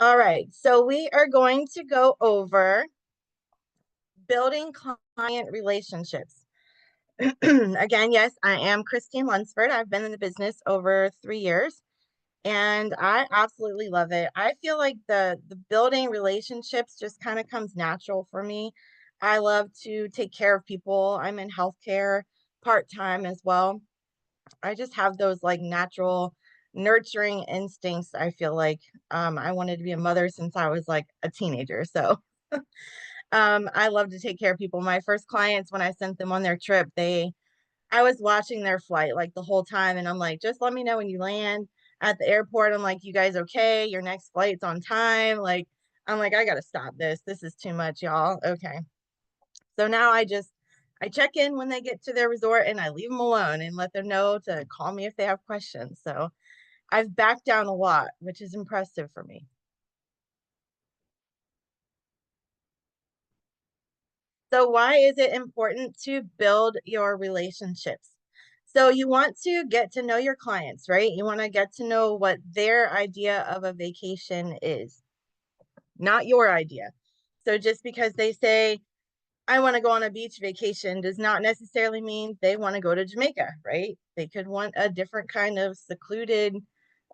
All right, so we are going to go over building client relationships. Again, yes, I am Christine Lunsford. I've been in the business over 3 years and I absolutely love it. I feel like the building relationships just kind of comes natural for me. I love to take care of people. I'm in healthcare part-time as well. I just have those like natural nurturing instincts. I feel like I wanted to be a mother since I was like a teenager. So I love to take care of people. My first clients, when I sent them on their trip, I was watching their flight like the whole time. And I'm like, just let me know when you land at the airport. I'm like, you guys okay? Your next flight's on time. Like, I'm like, I got to stop this. This is too much, y'all. Okay. So now I check in when they get to their resort and I leave them alone and let them know to call me if they have questions. So I've backed down a lot, which is impressive for me. So why is it important to build your relationships? So you want to get to know your clients, right? You want to get to know what their idea of a vacation is, not your idea. So just because they say, I want to go on a beach vacation does not necessarily mean they want to go to Jamaica, right? They could want a different kind of secluded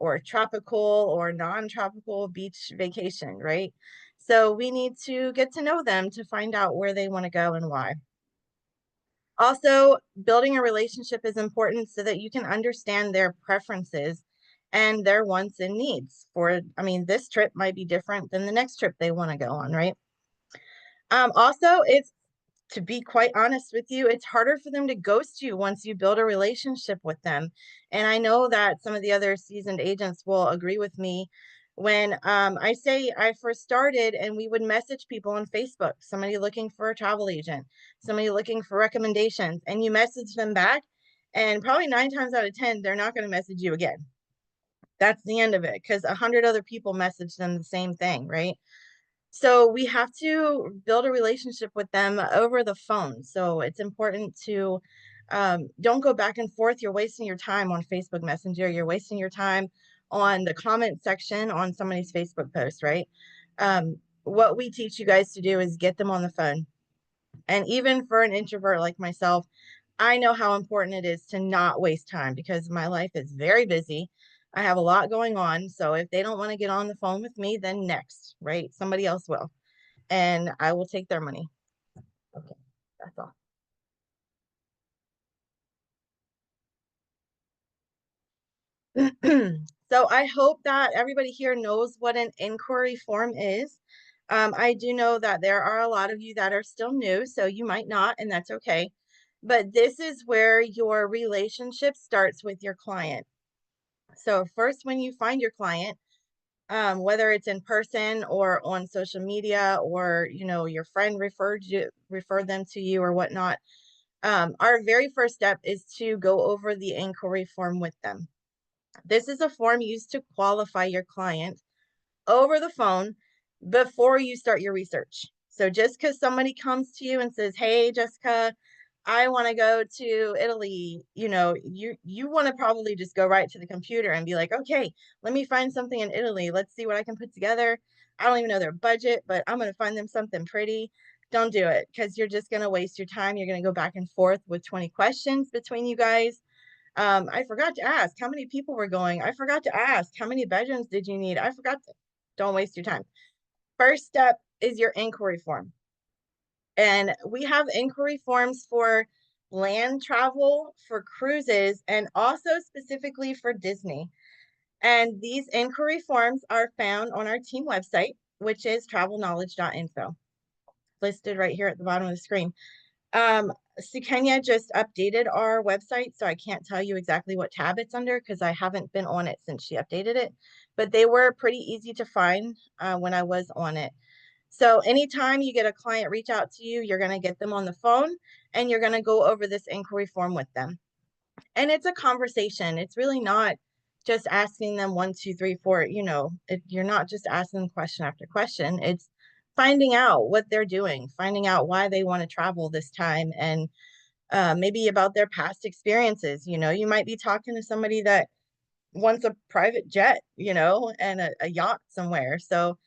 or tropical or non-tropical beach vacation, right? So we need to get to know them to find out where they want to go and why. Also, building a relationship is important so that you can understand their preferences and their wants and needs. I mean, this trip might be different than the next trip they want to go on, right? Also, it's to be quite honest with you, it's harder for them to ghost you once you build a relationship with them. And I know that some of the other seasoned agents will agree with me when I say I first started and we would message people on Facebook, somebody looking for a travel agent, somebody looking for recommendations, and you message them back. And probably 9 times out of 10, they're not going to message you again. That's the end of it because 100 other people message them the same thing, right? So we have to build a relationship with them over the phone. So it's important to don't go back and forth. You're wasting your time on Facebook Messenger. You're wasting your time on the comment section on somebody's Facebook post, right? What we teach you guys to do is get them on the phone. And even for an introvert like myself, I know how important it is to not waste time because my life is very busy. I have a lot going on. So if they don't want to get on the phone with me, then next, right? Somebody else will. And I will take their money. Okay, that's all. So I hope that everybody here knows what an inquiry form is. I do know that there are a lot of you that are still new, so you might not, and that's okay. But this is where your relationship starts with your client. So first, when you find your client, whether it's in person or on social media, or your friend referred them to you or whatnot, our very first step is to go over the inquiry form with them. This is a form used to qualify your client over the phone before you start your research. So just because somebody comes to you and says, "Hey, Jessica, I want to go to Italy," you want to probably just go right to the computer and be like, "Okay, let me find something in Italy. Let's see what I can put together." I don't even know their budget, but I'm going to find them something pretty. Don't do it because you're just going to waste your time. You're going to go back and forth with 20 questions between you guys. I forgot to ask how many people were going. I forgot to ask how many bedrooms did you need. I forgot to. Don't waste your time. First step is your inquiry form. And we have inquiry forms for land travel, for cruises, and also specifically for Disney. And these inquiry forms are found on our team website, which is travelknowledge.info, listed right here at the bottom of the screen. Kenya just updated our website, so I can't tell you exactly what tab it's under because I haven't been on it since she updated it, but they were pretty easy to find when I was on it. So anytime you get a client reach out to you, you're going to get them on the phone and you're going to go over this inquiry form with them. And it's a conversation. It's really not just asking them one, two, three, four, you're not just asking them question after question. It's finding out what they're doing, finding out why they want to travel this time, and maybe about their past experiences. You might be talking to somebody that wants a private jet, and a yacht somewhere. So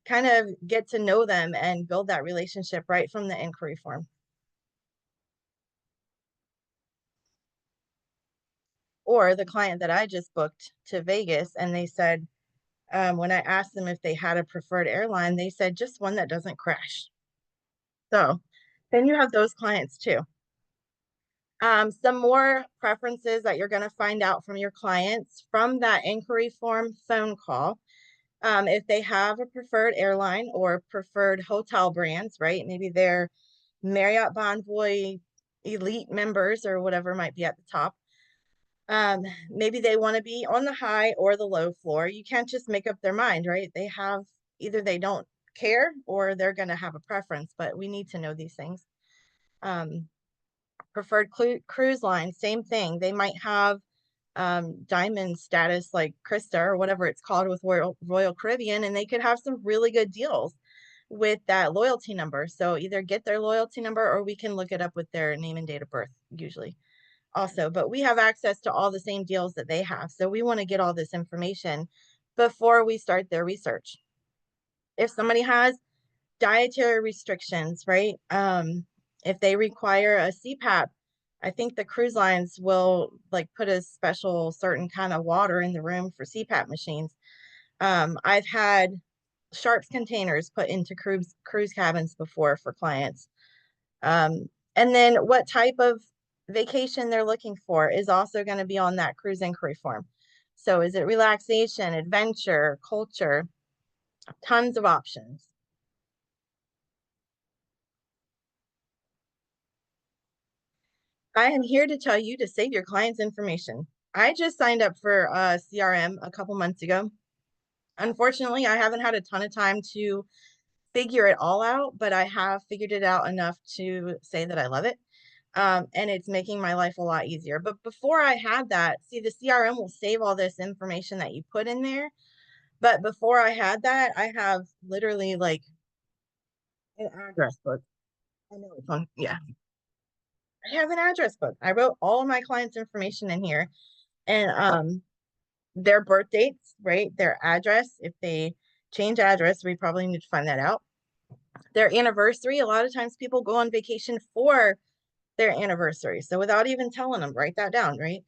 kind of get to know them and build that relationship right from the inquiry form. Or the client that I just booked to Vegas, and they said, when I asked them if they had a preferred airline, they said just one that doesn't crash. So then you have those clients too. Some more preferences that you're going to find out from your clients from that inquiry form phone call. If they have a preferred airline or preferred hotel brands, right? Maybe they're Marriott Bonvoy Elite members or whatever might be at the top. Maybe they want to be on the high or the low floor. You can't just make up their mind, right? They have either they don't care or they're going to have a preference, but we need to know these things. Preferred cruise line, same thing. They might have diamond status like Krista or whatever it's called with Royal Caribbean, and they could have some really good deals with that loyalty number. So either get their loyalty number or we can look it up with their name and date of birth usually also. But we have access to all the same deals that they have. So we want to get all this information before we start their research. If somebody has dietary restrictions, right? If they require a CPAP, I think the cruise lines will like put a special certain kind of water in the room for CPAP machines. I've had sharps containers put into cruise cabins before for clients. And then what type of vacation they're looking for is also going to be on that cruise inquiry form. So is it relaxation, adventure, culture? Tons of options. I am here to tell you to save your client's information. I just signed up for a CRM a couple months ago. Unfortunately, I haven't had a ton of time to figure it all out, but I have figured it out enough to say that I love it. And it's making my life a lot easier. But before I had that, see, the CRM will save all this information that you put in there. But before I had that, I have literally like an address book. I know it's on, yeah. I have an address book. I wrote all of my clients' information in here and their birth dates, right? Their address. If they change address, we probably need to find that out. Their anniversary. A lot of times people go on vacation for their anniversary. So without even telling them, write that down, right?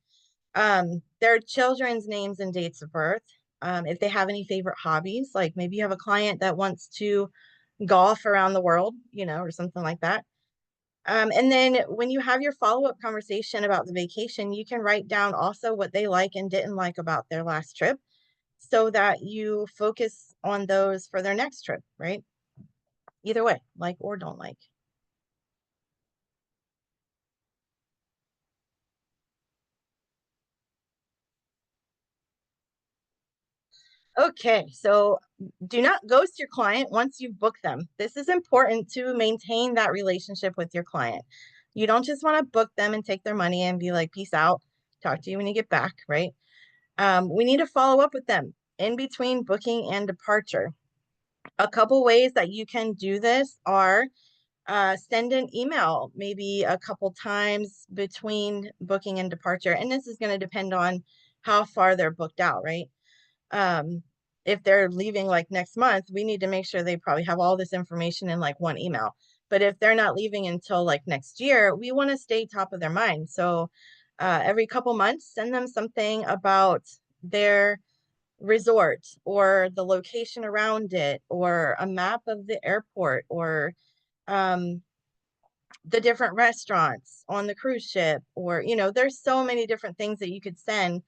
Their children's names and dates of birth. If they have any favorite hobbies, like maybe you have a client that wants to golf around the world, or something like that. And then when you have your follow-up conversation about the vacation, you can write down also what they like and didn't like about their last trip so that you focus on those for their next trip, right? Either way, like or don't like. Okay, so do not ghost your client once you've booked them. This is important to maintain that relationship with your client. You don't just want to book them and take their money and be like, peace out, talk to you when you get back, right? We need to follow up with them in between booking and departure. A couple ways that you can do this are send an email maybe a couple times between booking and departure. And this is going to depend on how far they're booked out, right? Um, if they're leaving like next month, we need to make sure they probably have all this information in like one email. But if they're not leaving until like next year, we want to stay top of their mind. So every couple months, send them something about their resort or the location around it or a map of the airport or um, the different restaurants on the cruise ship or there's so many different things that you could send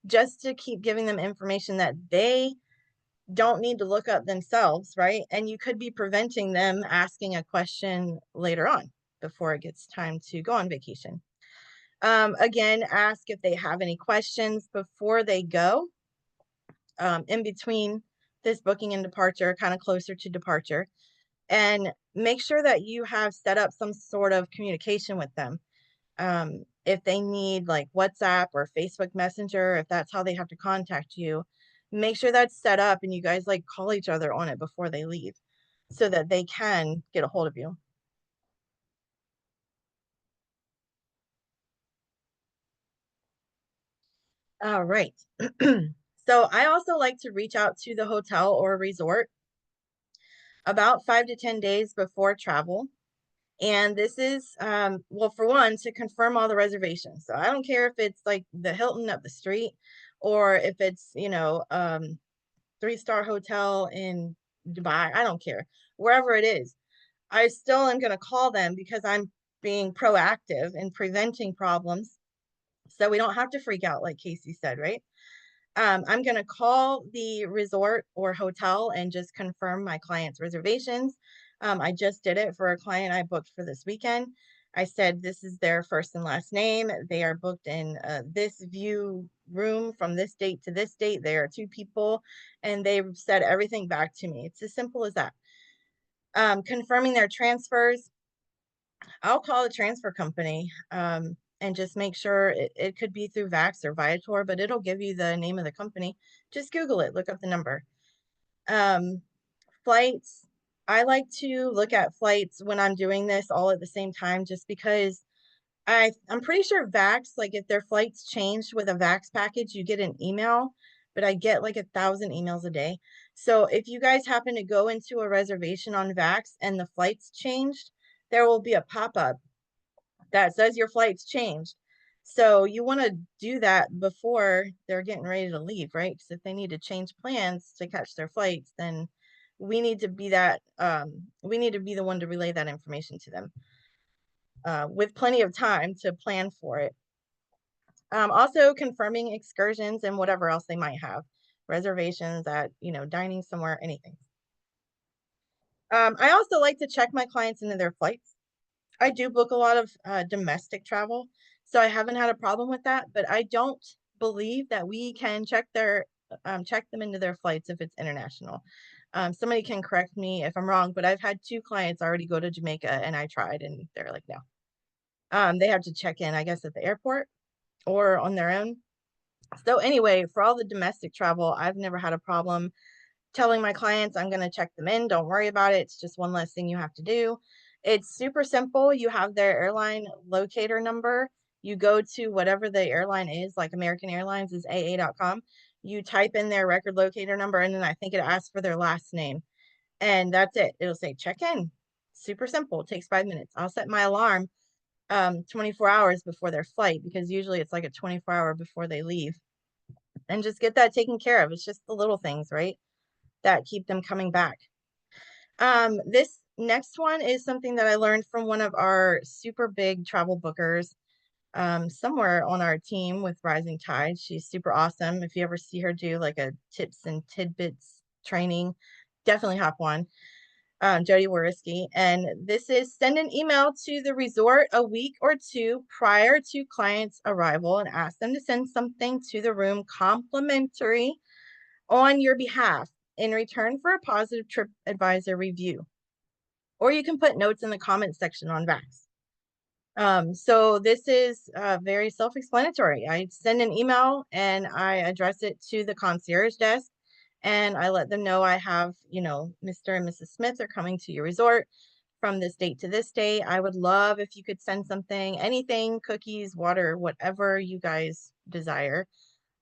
just to keep giving them information that they don't need to look up themselves, right? And you could be preventing them asking a question later on before it gets time to go on vacation. Again, ask if they have any questions before they go, in between this booking and departure, kind of closer to departure. And make sure that you have set up some sort of communication with them. If they need like WhatsApp or Facebook Messenger, if that's how they have to contact you, make sure that's set up and you guys like call each other on it before they leave so that they can get a hold of you. All right. So I also like to reach out to the hotel or resort about 5 to 10 days before travel. And this is, well, for one, to confirm all the reservations. So I don't care if it's like the Hilton up the street or if it's, 3-star hotel in Dubai. I don't care. Wherever it is, I still am going to call them because I'm being proactive in preventing problems. So we don't have to freak out, like Casey said, right? I'm going to call the resort or hotel and just confirm my client's reservations. I just did it for a client I booked for this weekend. I said, this is their first and last name. They are booked in this view room from this date to this date. They are two people, and they've said everything back to me. It's as simple as that. Confirming their transfers. I'll call the transfer company and just make sure it could be through Vax or Viator, but it'll give you the name of the company. Just Google it, look up the number. Um, Flights. I like to look at flights when I'm doing this all at the same time, just because I'm pretty sure Vax, like if their flights changed with a Vax package, you get an email, but I get like 1,000 emails a day. So if you guys happen to go into a reservation on Vax and the flights changed, there will be a pop-up that says your flight's changed. So you want to do that before they're getting ready to leave, right? Because if they need to change plans to catch their flights, then we need to be we need to be the one to relay that information to them with plenty of time to plan for it. Also confirming excursions and whatever else they might have, reservations at, dining somewhere, anything. I also like to check my clients into their flights. I do book a lot of domestic travel, so I haven't had a problem with that, but I don't believe that we can check them into their flights if it's international. Somebody can correct me if I'm wrong, but I've had 2 clients already go to Jamaica and I tried and they're like, no. They have to check in, I guess, at the airport or on their own. So anyway, for all the domestic travel, I've never had a problem telling my clients I'm going to check them in. Don't worry about it. It's just one less thing you have to do. It's super simple. You have their airline locator number. You go to whatever the airline is, like American Airlines is AA.com. You type in their record locator number, and then I think it asks for their last name. And that's it. It'll say check in. Super simple. It takes 5 minutes. I'll set my alarm 24 hours before their flight because usually it's like a 24-hour before they leave. And just get that taken care of. It's just the little things, right, that keep them coming back. This next one is something that I learned from one of our super big travel bookers somewhere on our team with Rising Tide. She's super awesome. If you ever see her do like a tips and tidbits training, definitely hop on. Jody Wariski. And this is send an email to the resort a week or 2 prior to client's arrival and ask them to send something to the room complimentary on your behalf in return for a positive trip advisor review. Or you can put notes in the comment section on Vax. So this is very self-explanatory. I send an email and I address it to the concierge desk and I let them know I have, Mr. and Mrs. Smith are coming to your resort from this date to this date. I would love if you could send something, anything, cookies, water, whatever you guys desire,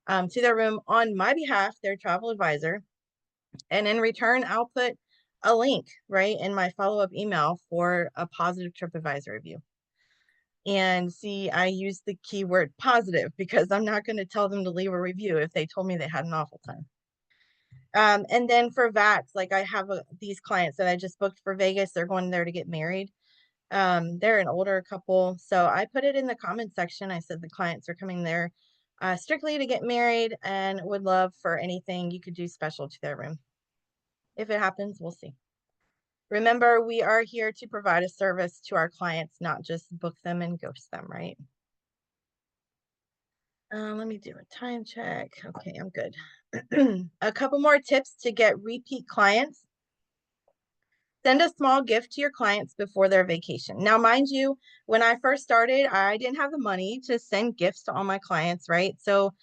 to their room on my behalf, their travel advisor. And in return, I'll put a link right in my follow-up email for a positive TripAdvisor review. And see, I use the keyword positive because I'm not going to tell them to leave a review if they told me they had an awful time. And then for VATs, like I have these clients that I just booked for Vegas. They're going there to get married. They're an older couple. So I put it in the comment section. I said the clients are coming there strictly to get married and would love for anything you could do special to their room. If it happens, we'll see. Remember, we are here to provide a service to our clients, not just book them and ghost them, right? Let me do a time check. Okay, I'm good. A couple more tips to get repeat clients. Send a small gift to your clients before their vacation. Now, mind you, when I first started, I didn't have the money to send gifts to all my clients, right? So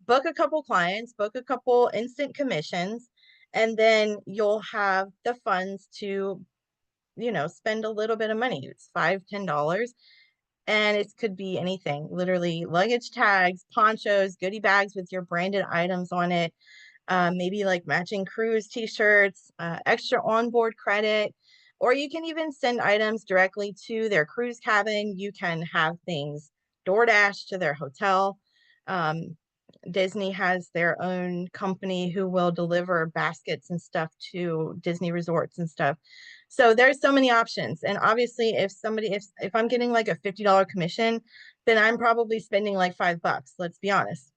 book a couple clients, book a couple instant commissions, and then you'll have the funds to, spend a little bit of money. It's $5, $10. And it could be anything, literally luggage tags, ponchos, goodie bags with your branded items on it, maybe like matching cruise t-shirts, extra onboard credit, or you can even send items directly to their cruise cabin. You can have things DoorDash to their hotel. Um, Disney has their own company who will deliver baskets and stuff to Disney resorts and stuff. So there's so many options. And obviously if I'm getting like a $50 commission, then I'm probably spending like $5. Let's be honest.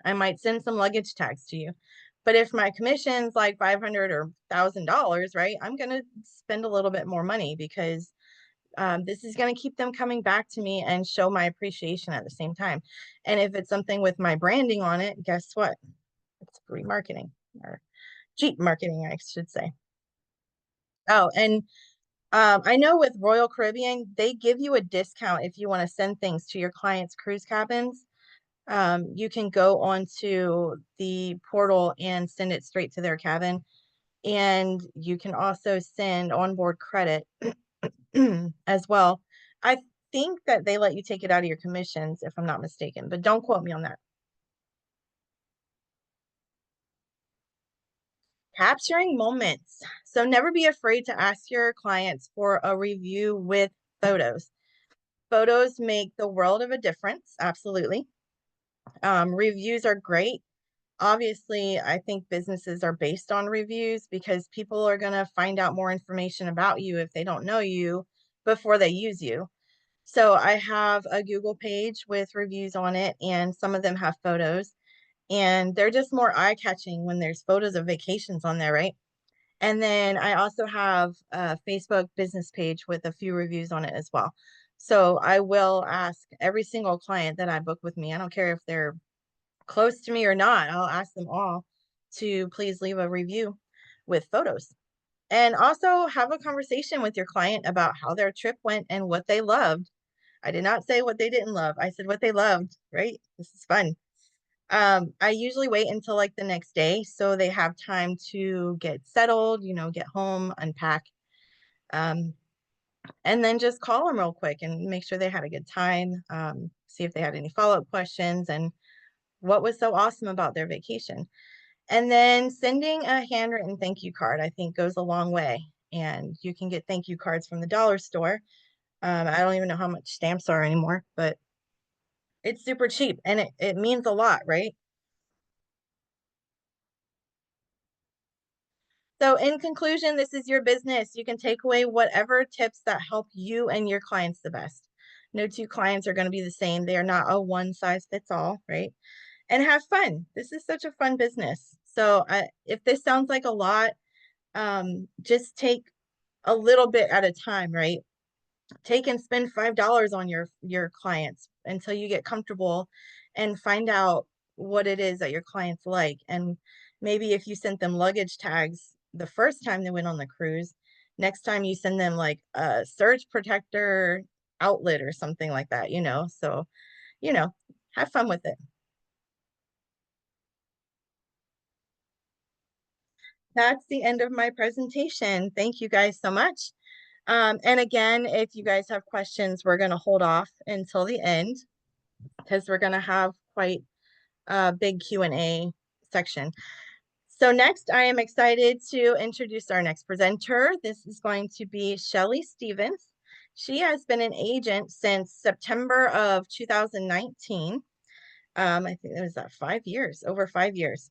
I might send some luggage tags to you. But if my commission's like 500 or $1,000, right, I'm going to spend a little bit more money because this is going to keep them coming back to me and show my appreciation at the same time. And if it's something with my branding on it, guess what? It's free marketing or cheap marketing, I should say. Oh, and I know with Royal Caribbean, they give you a discount if you want to send things to your clients' cruise cabins. You can go onto the portal and send it straight to their cabin. And you can also send onboard credit as well. I think that they let you take it out of your commissions, if I'm not mistaken, but don't quote me on that. Capturing moments. So never be afraid to ask your clients for a review with photos. Photos make the world of a difference. Absolutely. Reviews are great. Obviously, I think businesses are based on reviews because people are going to find out more information about you if they don't know you before they use you. So I have a Google page with reviews on it, and some of them have photos, and they're just more eye-catching when there's photos of vacations on there, right? And then I also have a Facebook business page with a few reviews on it as well. So I will ask every single client that I book with me. I don't care if they're close to me or not. I'll ask them all to please leave a review with photos. And also have a conversation with your client about how their trip went and what they loved. I did not say what they didn't love. I said what they loved, right? This is fun. I usually wait until like the next day so they have time to get settled, get home, unpack, um, and then just call them real quick and make sure they had a good time, see if they had any follow-up questions and what was so awesome about their vacation. And then sending a handwritten thank you card, I think goes a long way. And you can get thank you cards from the dollar store. I don't even know how much stamps are anymore, but it's super cheap and it means a lot, right? So in conclusion, this is your business. You can take away whatever tips that help you and your clients the best. No two clients are going to be the same. They are not a one size fits all, right? And have fun. This is such a fun business. So if this sounds like a lot, just take a little bit at a time, right? Take and spend $5 on your clients until you get comfortable and find out what it is that your clients like. And maybe if you sent them luggage tags the first time they went on the cruise, next time you send them like a surge protector outlet or something like that, so you know have fun with it. That's the end of my presentation. Thank you guys so much. And again, if you guys have questions, we're going to hold off until the end because we're going to have quite a big Q&A section. So next, I am excited to introduce our next presenter. This is going to be Shelly Stevens. She has been an agent since September of 2019. I think it was 5 years, over 5 years.